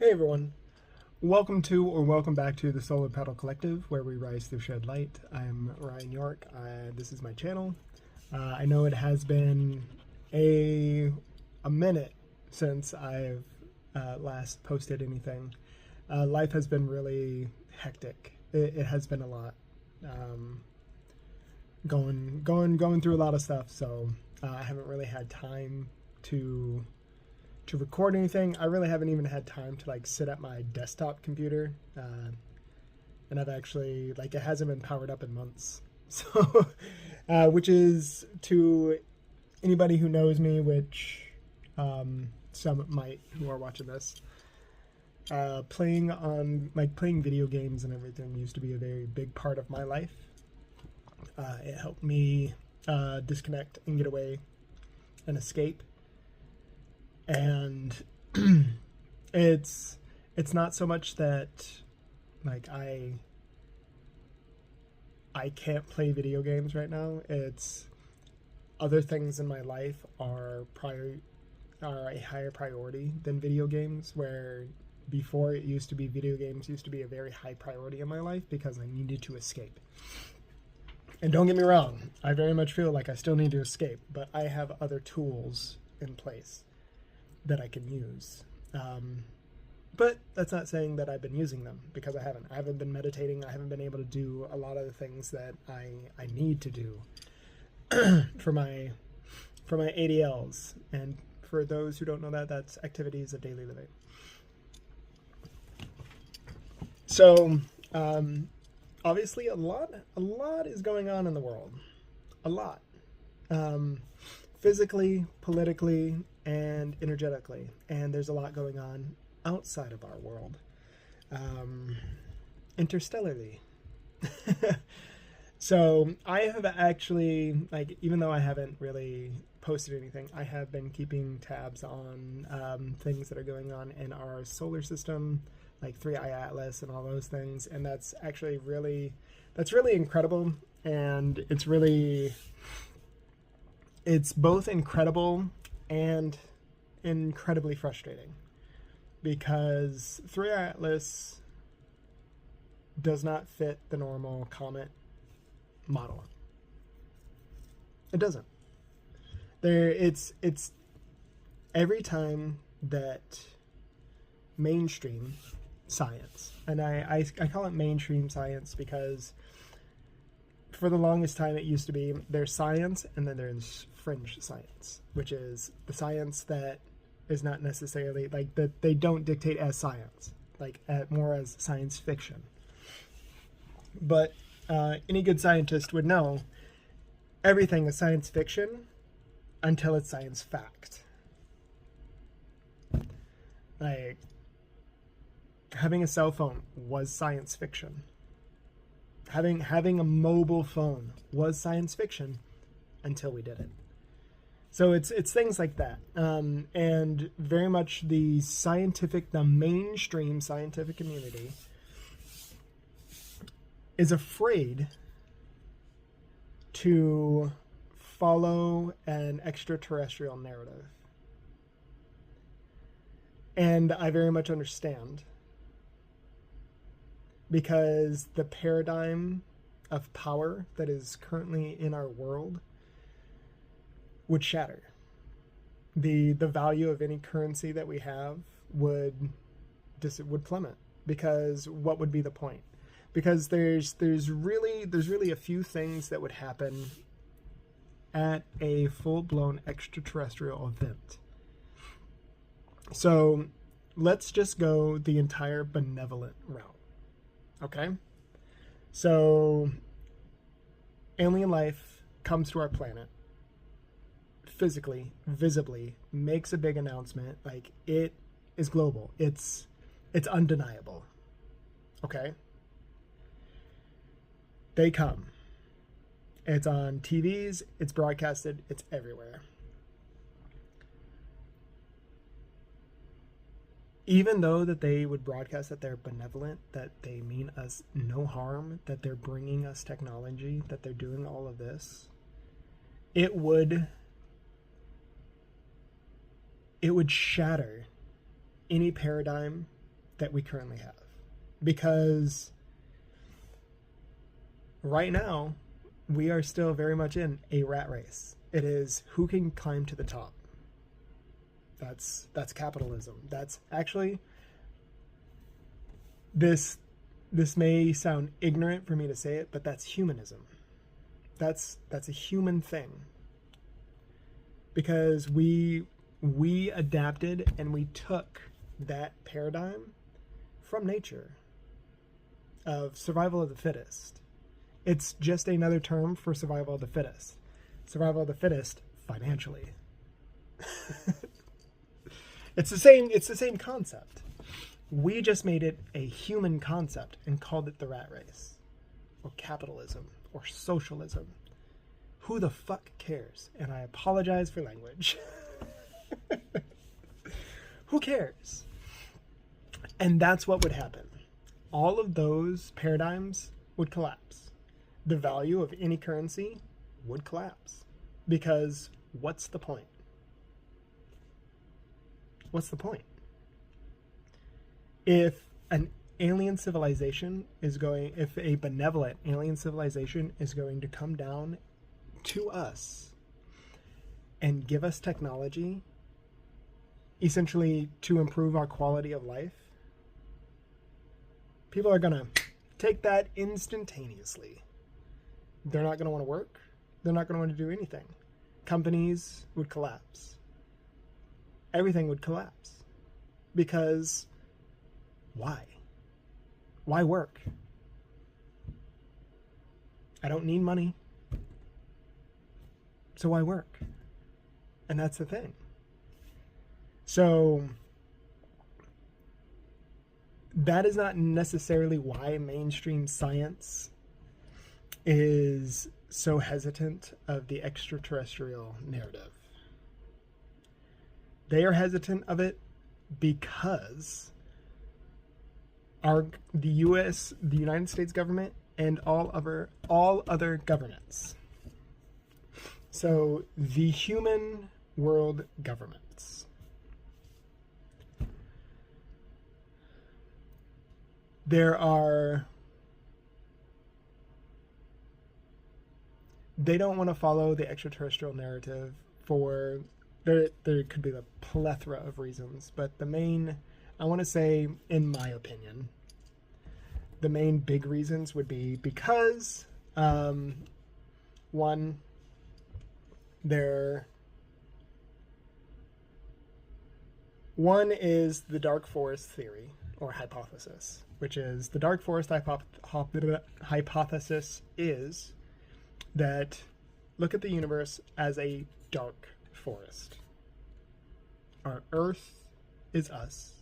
Hey everyone, welcome back to the Solar Paddle Collective, where we rise through shed light. I'm Ryan York. This is my channel. I know it has been a minute since I've last posted anything. Life has been really hectic. It has been a lot. Going through a lot of stuff, so I haven't really had time to record anything. I really haven't even had time to sit at my desktop computer, and I've actually it hasn't been powered up in months. So, which is, to anybody who knows me, which some might who are watching this, playing video games and everything used to be a very big part of my life. It helped me disconnect and get away and escape. And it's not so much that I can't play video games right now. It's other things in my life are a higher priority than video games, where before it used to be video games used to be a very high priority in my life because I needed to escape. And don't get me wrong, I very much feel like I still need to escape, but I have other tools in place that I can use. But that's not saying that I've been using them, because I haven't. I haven't been meditating. I haven't been able to do a lot of the things that I need to do for my ADLs. And for those who don't know that, that's activities of daily living. So obviously a lot is going on in the world. A lot. Physically, politically, and energetically, and there's a lot going on outside of our world, interstellarly. So I have actually, even though I haven't really posted anything, I have been keeping tabs on things that are going on in our solar system, like 3i Atlas and all those things, and that's actually really incredible. And it's both incredible and incredibly frustrating, because 3i Atlas does not fit the normal comet model. It doesn't. It's every time that mainstream science, and I call it mainstream science because for the longest time it used to be there's science and then there's fringe science, which is the science that is not necessarily that they don't dictate as science, more as science fiction. But any good scientist would know everything is science fiction until it's science fact. Having a cell phone was science fiction. Having a mobile phone was science fiction until we did it. So it's things like that, and very much the mainstream scientific community is afraid to follow an extraterrestrial narrative, and I very much understand, because the paradigm of power that is currently in our world would shatter. The value of any currency that we have would plummet, because what would be the point? Because there's really a few things that would happen at a full-blown extraterrestrial event. So let's just go the entire benevolent route. Okay? So alien life comes to our planet, physically, visibly, makes a big announcement. It is global. It's undeniable. Okay? They come. It's on TVs, it's broadcasted, it's everywhere. Even though that they would broadcast that they're benevolent, that they mean us no harm, that they're bringing us technology, that they're doing all of this, it would shatter any paradigm that we currently have. Because right now, we are still very much in a rat race. It is who can climb to the top. That's capitalism. That's actually, this may sound ignorant for me to say it, but that's humanism. That's a human thing. Because we adapted and we took that paradigm from nature of survival of the fittest. It's just another term for survival of the fittest. Survival of the fittest financially. It's the same concept. We just made it a human concept and called it the rat race, or capitalism, or socialism. Who the fuck cares? And I apologize for language. Who cares? And that's what would happen. All of those paradigms would collapse. The value of any currency would collapse. Because what's the point? What's the point? If an alien civilization if a benevolent alien civilization is going to come down to us and give us technology, essentially to improve our quality of life, people are going to take that instantaneously. They're not going to want to work. They're not going to want to do anything. Companies would collapse. Everything would collapse. Because why? Why work? I don't need money. So why work? And that's the thing. So that is not necessarily why mainstream science is so hesitant of the extraterrestrial narrative. They are hesitant of it because the United States government, and all other governments. So the human world governments. They don't want to follow the extraterrestrial narrative for, there could be a plethora of reasons, but the main, I want to say, in my opinion, the main big reasons would be because, one, one is the dark forest theory, or hypothesis, which is the dark forest hypothesis is that look at the universe as a dark forest. Our Earth is us,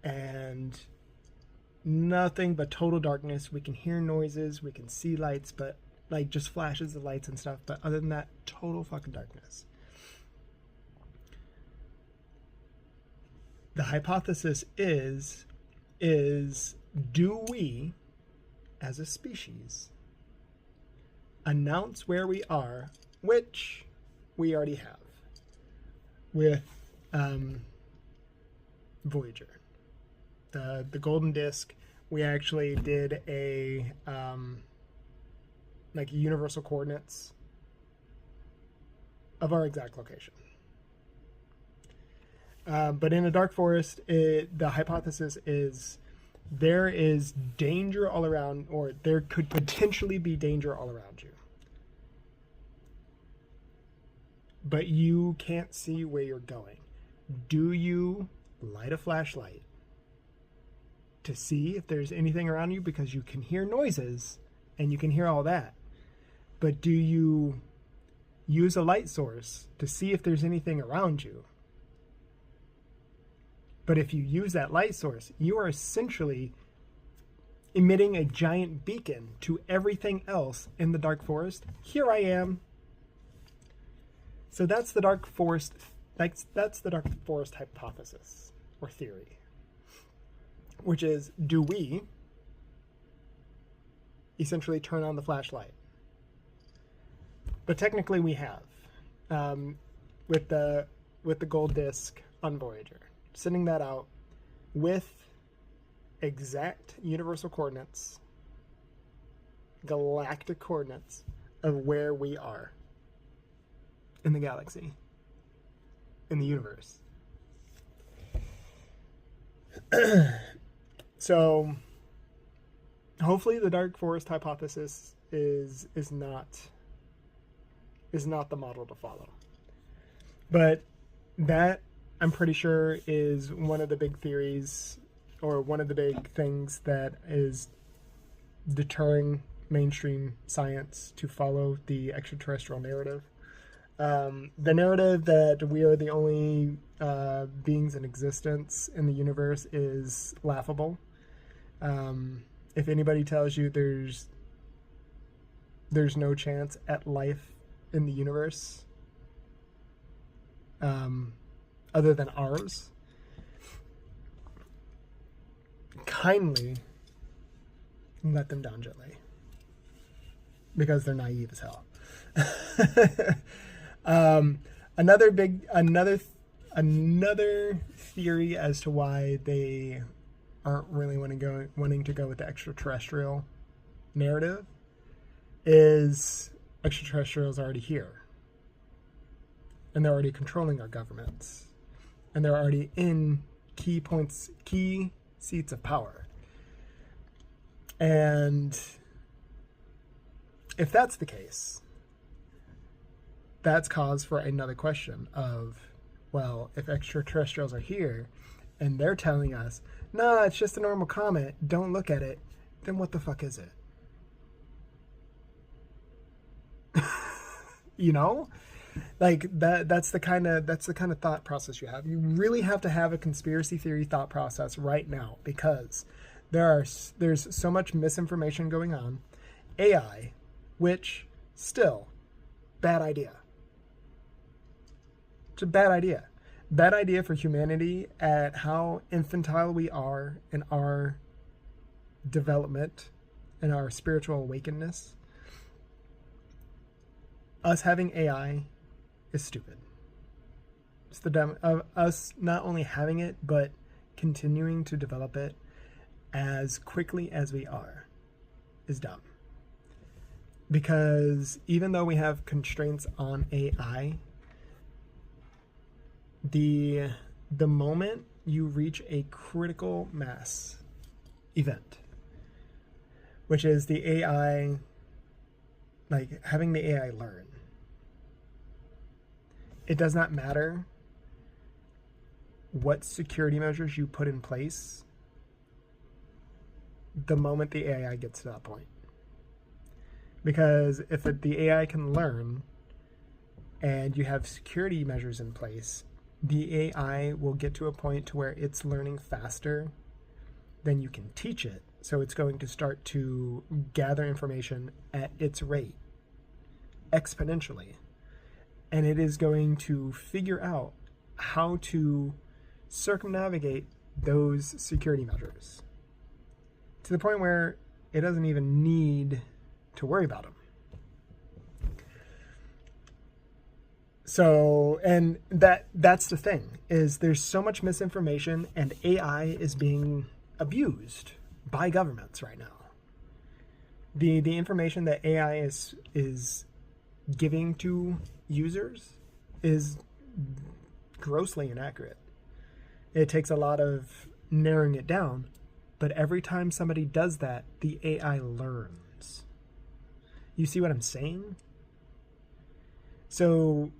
and nothing but total darkness. We can hear noises, we can see lights, but like just flashes of lights and stuff, but other than that, total fucking darkness. The hypothesis is do we, as a species, announce where we are, which we already have with Voyager. The golden disk, we actually did a like universal coordinates of our exact location. But in a dark forest, the hypothesis is there is danger all around, or there could potentially be danger all around you. But you can't see where you're going. Do you light a flashlight to see if there's anything around you? Because you can hear noises and you can hear all that. But do you use a light source to see if there's anything around you? But if you use that light source, you are essentially emitting a giant beacon to everything else in the dark forest. Here I am. So that's the dark forest. That's the dark forest hypothesis or theory, which is, do we essentially turn on the flashlight? But technically, we have with the gold disc on Voyager. Sending that out, with exact universal coordinates, galactic coordinates of where we are in the galaxy, in the universe. So hopefully the dark forest hypothesis is not the model to follow. But that, I'm pretty sure, is one of the big theories, or one of the big things that is deterring mainstream science to follow the extraterrestrial narrative. The narrative that we are the only beings in existence in the universe is laughable. If anybody tells you there's no chance at life in the universe other than ours, kindly let them down gently, because they're naive as hell. Another theory as to why they aren't really wanting to go with the extraterrestrial narrative is extraterrestrials are already here, and they're already controlling our governments, and they're already in key seats of power. And if that's the case, that's cause for another question of, well, if extraterrestrials are here and they're telling us, nah, it's just a normal comet, don't look at it, then what the fuck is it? You know? Like that's the kind of thought process you have. You really have to have a conspiracy theory thought process right now, because there's so much misinformation going on. AI, which still bad idea. It's a bad idea. Bad idea for humanity at how infantile we are in our development and our spiritual awakeness. Us having AI is stupid. It's the dumb of us not only having it, but continuing to develop it as quickly as we are is dumb. Because even though we have constraints on AI, the moment you reach a critical mass event, which is the AI, like having the AI learn, it does not matter what security measures you put in place the moment the AI gets to that point. Because if the AI can learn and you have security measures in place, the AI will get to a point to where it's learning faster than you can teach it. So it's going to start to gather information at its rate exponentially. And it is going to figure out how to circumnavigate those security measures to the point where it doesn't even need to worry about them. So, and that's the thing, is there's so much misinformation, and AI is being abused by governments right now. The information that AI is giving to users is grossly inaccurate. It takes a lot of narrowing it down, but every time somebody does that, the AI learns. You see what I'm saying? So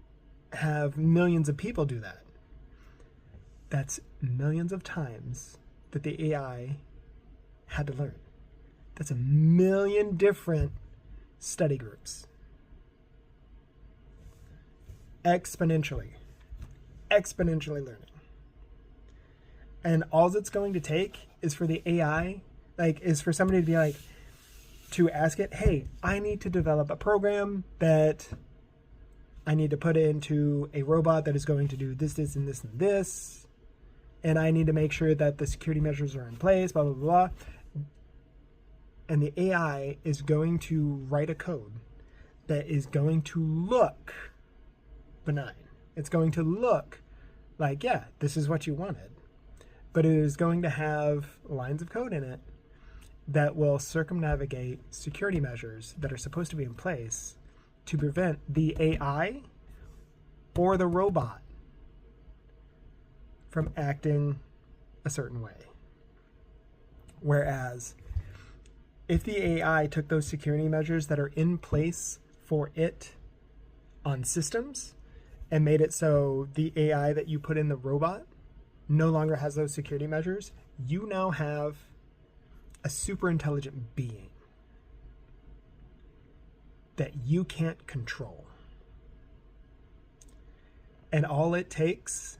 have millions of people do that. That's millions of times that the AI had to learn. That's 1 million different study groups. Exponentially learning. And all it's going to take is for the AI, is for somebody to be like, to ask it, hey, I need to develop a program that I need to put into a robot that is going to do this, this, and this, and this. And I need to make sure that the security measures are in place, blah, blah, blah. And the AI is going to write a code that is going to look benign. It's going to look like, yeah, this is what you wanted. but it is going to have lines of code in it that will circumnavigate security measures that are supposed to be in place to prevent the AI or the robot from acting a certain way. Whereas if the AI took those security measures that are in place for it on systems and made it so the AI that you put in the robot no longer has those security measures, you now have a super intelligent being that you can't control. And all it takes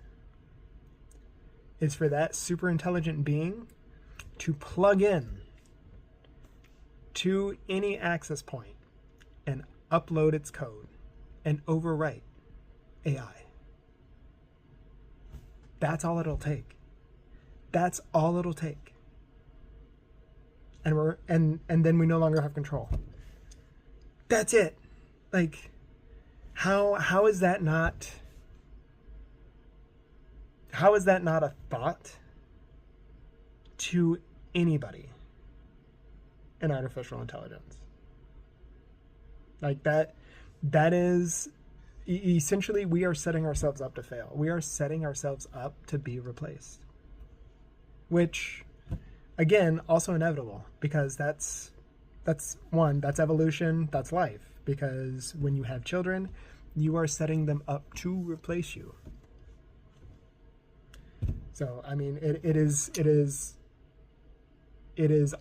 is for that super intelligent being to plug in to any access point and upload its code and overwrite AI. That's all it'll take. That's all it'll take. And then we no longer have control. That's it. Like, how is that not a thought to anybody in artificial intelligence? Like that is essentially, we are setting ourselves up to fail. We are setting ourselves up to be replaced, which again, also inevitable, because that's evolution, that's life. Because when you have children, you are setting them up to replace you. So, I mean, it is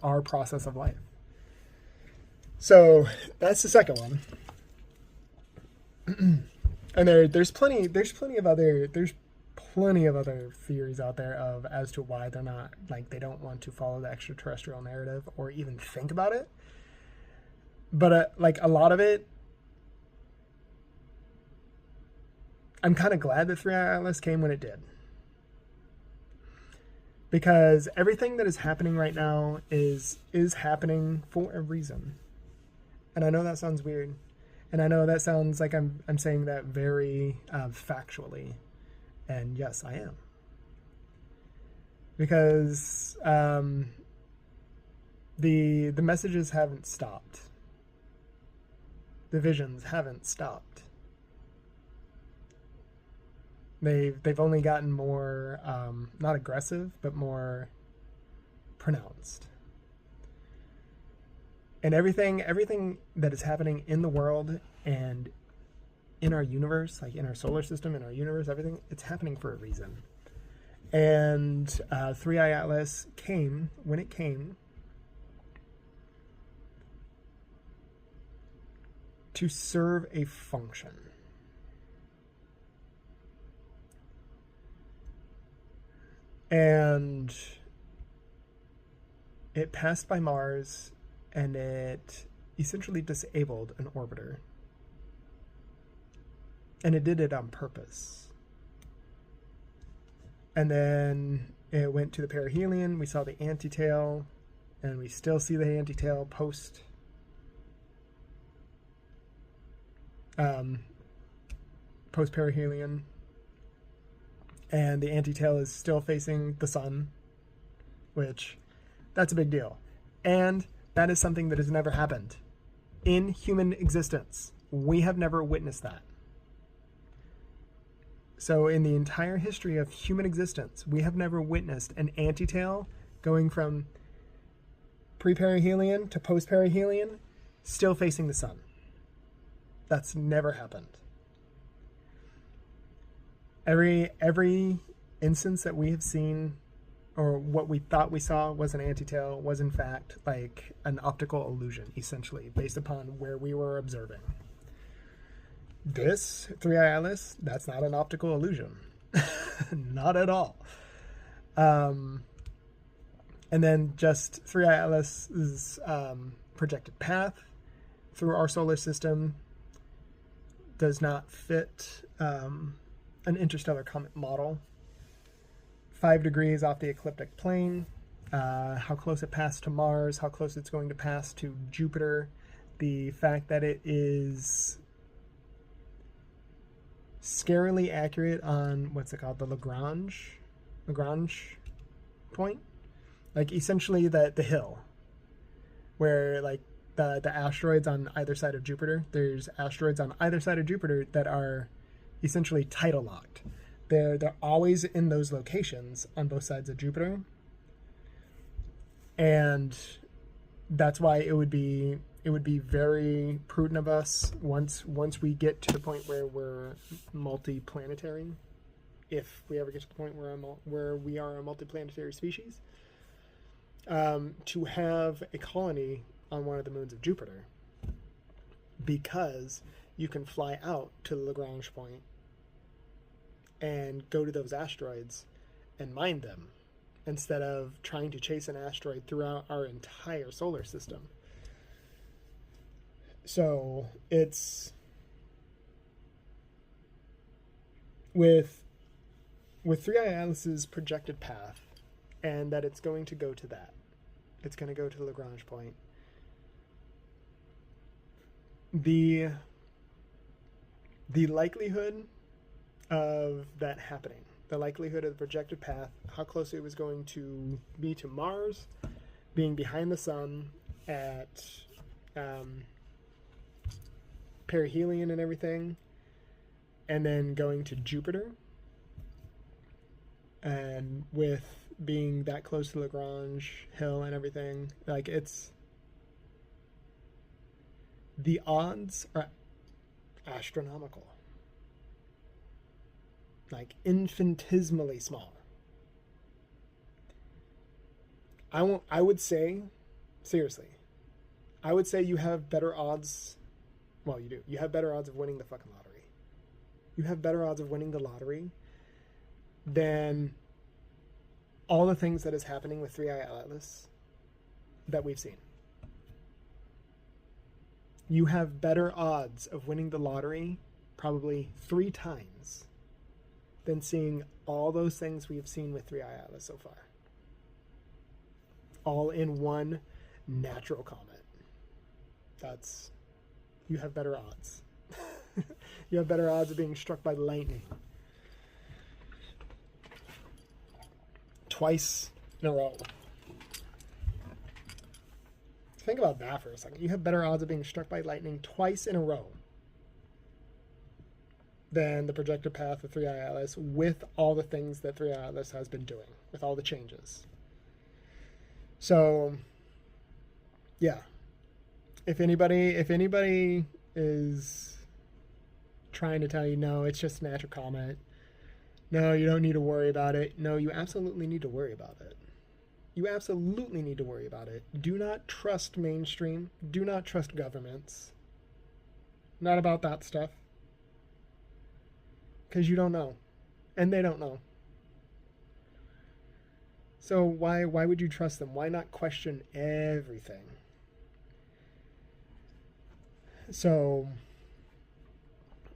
our process of life. So that's the second one. And there's plenty of other theories out there of as to why they're not, like, they don't want to follow the extraterrestrial narrative or even think about it. But like a lot of it, I'm kind of glad that 3i Atlas came when it did. Because everything that is happening right now is happening for a reason. And I know that sounds weird. And I know that sounds like I'm saying that very factually. And yes, I am. Because the messages haven't stopped. The visions haven't stopped. They've only gotten more, not aggressive, but more pronounced. And everything that is happening in the world and in our universe, like in our solar system, in our universe, everything, it's happening for a reason. And 3i Atlas came when it came to serve a function. And it passed by Mars, and it essentially disabled an orbiter. And it did it on purpose. And then it went to the perihelion. We saw the antitail, and we still see the antitail post perihelion. And the antitail is still facing the sun, which, that's a big deal. And that is something that has never happened in human existence. We have never witnessed that. So in the entire history of human existence, we have never witnessed an antitail going from pre-perihelion to post-perihelion still facing the sun. That's never happened. Every instance that we have seen, or what we thought we saw was an antitail, was in fact like an optical illusion, essentially, based upon where we were observing. This 3i Atlas, that's not an optical illusion. Not at all. And then just 3i Atlas's projected path through our solar system does not fit an interstellar comet model. 5 degrees off the ecliptic plane, how close it passed to Mars, how close it's going to pass to Jupiter, the fact that it is scarily accurate on, what's it called, the Lagrange point, like essentially the hill, where like the asteroids on either side of Jupiter. There's asteroids on either side of Jupiter that are essentially tidal locked. They're always in those locations on both sides of Jupiter, and that's why it would be very prudent of us once we get to the point where we're multiplanetary, if we ever get to the point where we are a multiplanetary species, to have a colony on one of the moons of Jupiter, because you can fly out to the Lagrange point and go to those asteroids and mine them, instead of trying to chase an asteroid throughout our entire solar system. So it's with 3i Atlas's projected path, and that it's going to go to that. It's going to go to the Lagrange point. The likelihood of that happening, the likelihood of the projected path, how close it was going to be to Mars, being behind the sun at perihelion and everything, and then going to Jupiter, and with being that close to Lagrange Hill and everything, like the odds are astronomical, like infinitesimally small. I would say, seriously, I would say you have better odds. Well, you do. You have better odds of winning the fucking lottery. You have better odds of winning the lottery than all the things that is happening with 3i Atlas that we've seen. You have better odds of winning the lottery probably 3 times than seeing all those things we've seen with 3i Atlas so far. All in one natural comet. You have better odds. You have better odds of being struck by lightning. Twice in a row. Think about that for a second. You have better odds of being struck by lightning twice in a row than the projected path of 3i Atlas, with all the things that 3i Atlas has been doing, with all the changes. So, yeah. If anybody is trying to tell you, no, it's just a natural comet, no, you don't need to worry about it. No, you absolutely need to worry about it. You absolutely need to worry about it. Do not trust mainstream. Do not trust governments. Not about that stuff. Because you don't know. And they don't know. So why would you trust them? Why not question everything? So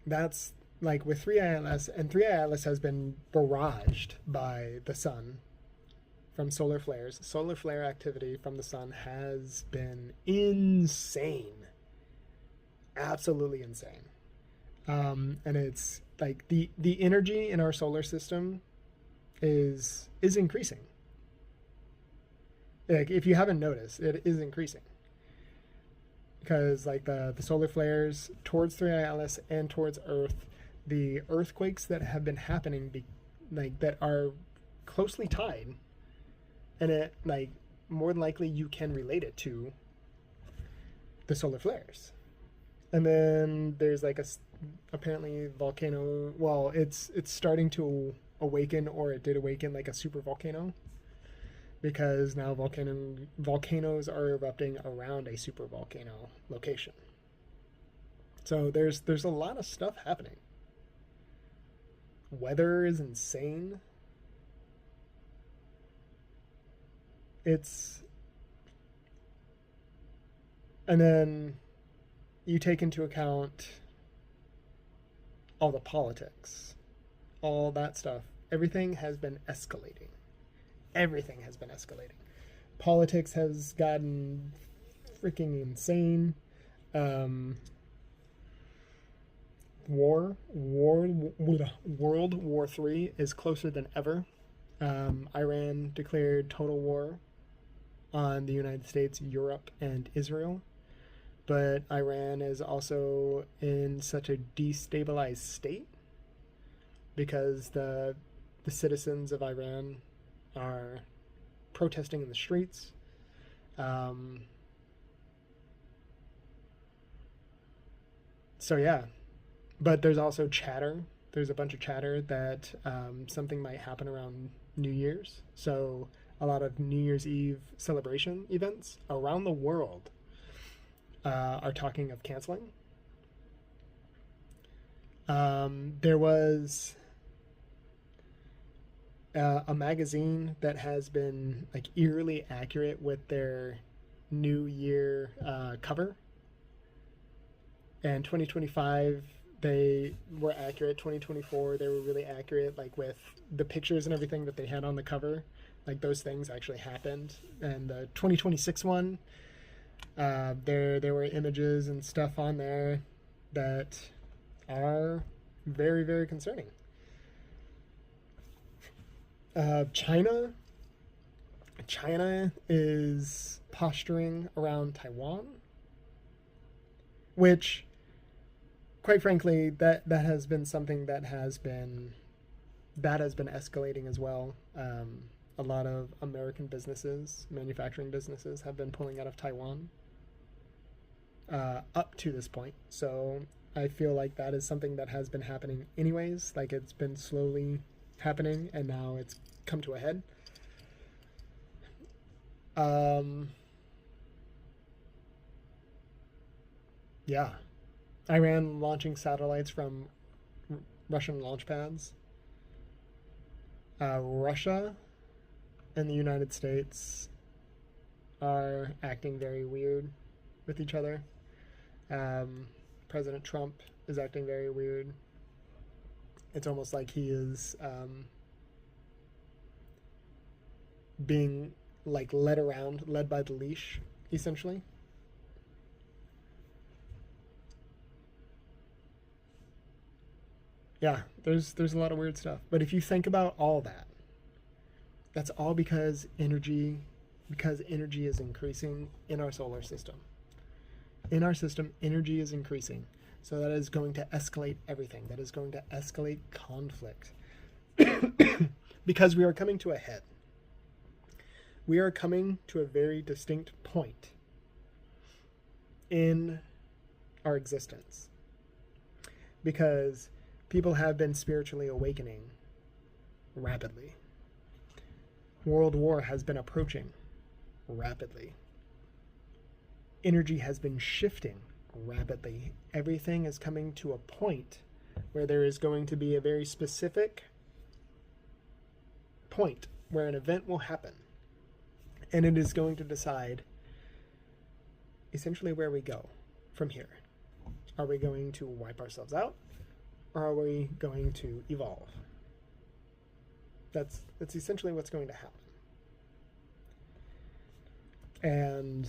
that's like with 3i Atlas, and 3i Atlas has been barraged by the sun from solar flares. Solar flare activity from the sun has been insane. Absolutely insane. And it's like the energy in our solar system is increasing. Like, if you haven't noticed, it is increasing. Because like the solar flares towards 3i Atlas and towards Earth, the earthquakes that have been happening, that are closely tied, and it like more than likely you can relate it to the solar flares. And then there's like apparently volcano. Well, it's starting to awaken, or it did awaken, like a super volcano. Because now volcanoes are erupting around a supervolcano location. So there's a lot of stuff happening. Weather is insane. And then you take into account all the politics, all that stuff. Everything has been escalating. Everything has been escalating. Politics has gotten freaking insane. World War III is closer than ever. Iran declared total war on the United States, Europe, and Israel. But Iran is also in such a destabilized state because the citizens of Iran are protesting in the streets. So yeah, but there's also chatter. There's a bunch of chatter that something might happen around New Year's. So a lot of New Year's Eve celebration events around the world are talking of canceling. There was a magazine that has been like eerily accurate with their New Year cover. And 2025 they were accurate. 2024 they were really accurate, like with the pictures and everything that they had on the cover. Like those things actually happened. And the 2026 one, there were images and stuff on there that are very, very concerning. China is posturing around Taiwan, which, quite frankly, that has been something that has been escalating as well. A lot of American businesses, manufacturing businesses, have been pulling out of Taiwan up to this point. So I feel like that is something that has been happening anyways. Like it's been slowly happening, and now it's come to a head. Yeah. Iran launching satellites from Russian launch pads. Russia and the United States are acting very weird with each other. President Trump is acting very weird. It's almost like he is being like led by the leash, essentially. Yeah, there's a lot of weird stuff. But if you think about all that, that's all because energy is increasing in our solar system. In our system, energy is increasing. So that is going to escalate everything. That is going to escalate conflict. Because we are coming to a head. We are coming to a very distinct point in our existence. Because people have been spiritually awakening rapidly. World War has been approaching rapidly. Energy has been shifting rapidly. Everything is coming to a point where there is going to be a very specific point where an event will happen. And it is going to decide essentially where we go from here. Are we going to wipe ourselves out? Or are we going to evolve? That's essentially what's going to happen. And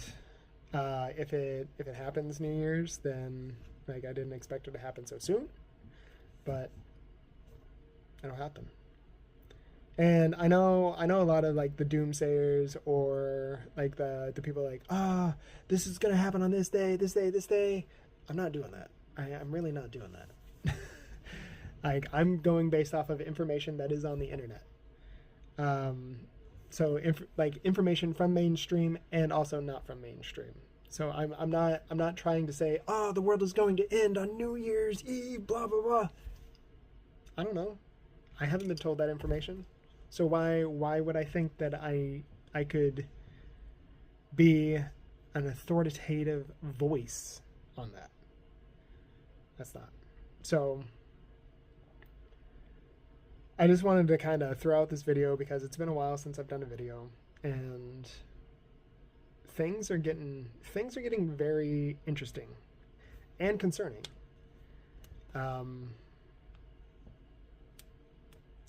if it happens New Year's, then like I didn't expect it to happen so soon, but it'll happen. And I know a lot of like the doomsayers or like the people like, this is gonna happen on this day. I'm not doing that. I'm really not doing that. Like I'm going based off of information that is on the internet. So information from mainstream and also not from mainstream. So I'm not trying to say, the world is going to end on New Year's Eve, blah blah blah. I don't know. I haven't been told that information. So why would I think that I could be an authoritative voice on that? That's not. So I just wanted to kind of throw out this video because it's been a while since I've done a video, and things are getting very interesting and concerning.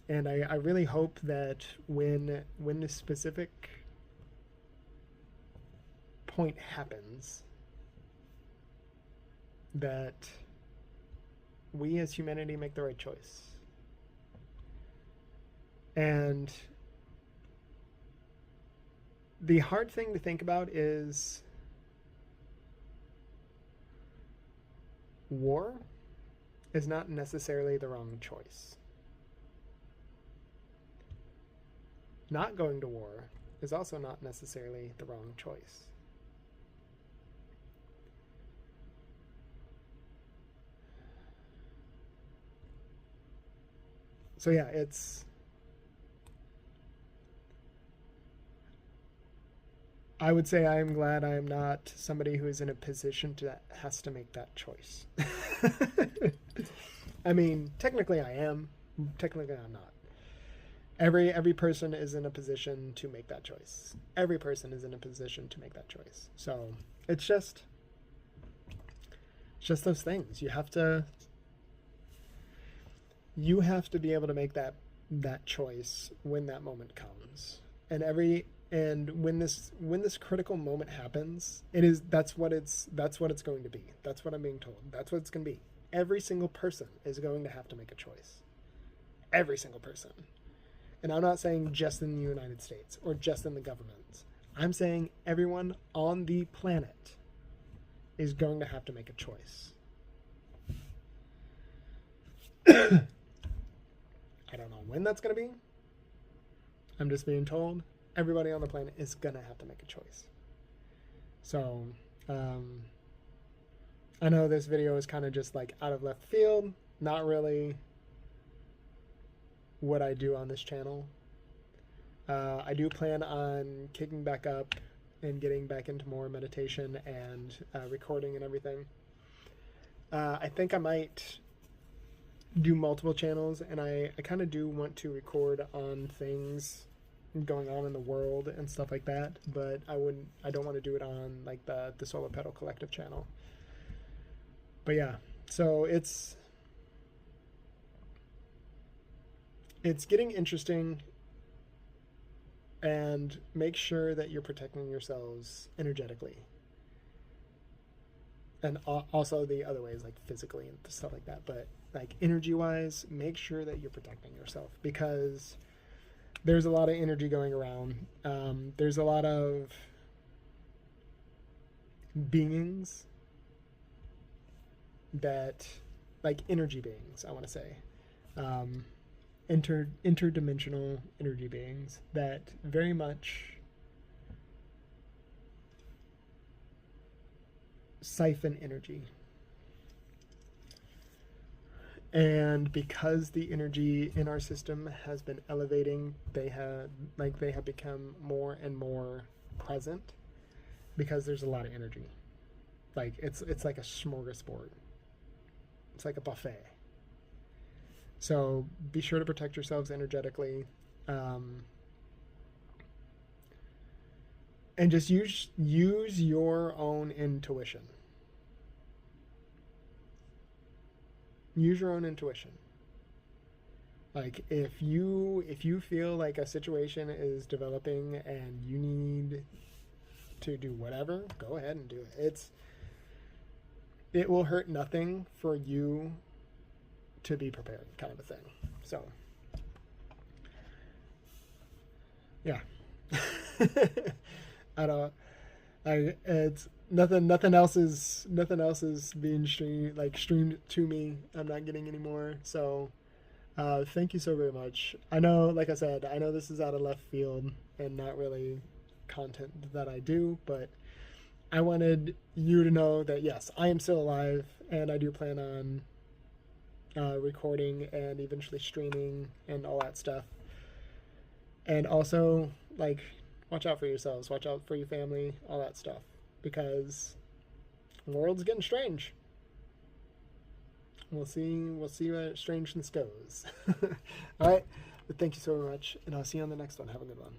And I really hope that when this specific point happens, that we as humanity make the right choice. And the hard thing to think about is war is not necessarily the wrong choice. Not going to war is also not necessarily the wrong choice. So yeah, I would say I am glad I am not somebody who is in a position to has to make that choice. I mean, technically I am. Technically I'm not. Every person is in a position to make that choice. Every person is in a position to make that choice. So it's just those things. You have to be able to make that choice when that moment comes. And when this critical moment happens, that's what it's going to be. That's what I'm being told. That's what it's going to be. Every single person is going to have to make a choice. Every single person. And I'm not saying just in the United States or just in the government. I'm saying everyone on the planet is going to have to make a choice. I don't know when that's going to be. I'm just being told everybody on the planet is going to have to make a choice. So, I know this video is kind of just like out of left field, not really what I do on this channel. I do plan on kicking back up and getting back into more meditation and recording and everything. I think I might do multiple channels, and I kind of do want to record on things going on in the world and stuff like that, but I don't want to do it on like the Solar Pedal Collective channel. But yeah, so it's getting interesting, and make sure that you're protecting yourselves energetically. And also the other ways, like physically and stuff like that. But like energy-wise, make sure that you're protecting yourself, because there's a lot of energy going around. There's a lot of beings that, like energy beings, I want to say. Interdimensional energy beings that very much siphon energy. And because the energy in our system has been elevating, they have become more and more present, because there's a lot of energy. Like it's like a smorgasbord. It's like a buffet. So be sure to protect yourselves energetically, and just use your own intuition. Use your own intuition. Like if you feel like a situation is developing and you need to do whatever, go ahead and do it. It will hurt nothing for you to be prepared, kind of a thing. So yeah. It's nothing else is being streamed to me. I'm not getting any more. So thank you so very much. I know, like I said, I know this is out of left field and not really content that I do, but I wanted you to know that yes, I am still alive, and I do plan on recording and eventually streaming and all that stuff. And also, like, watch out for yourselves, watch out for your family, all that stuff, because the world's getting strange. We'll see where strangeness goes. All right, but thank you so much, and I'll see you on the next one. Have a good one.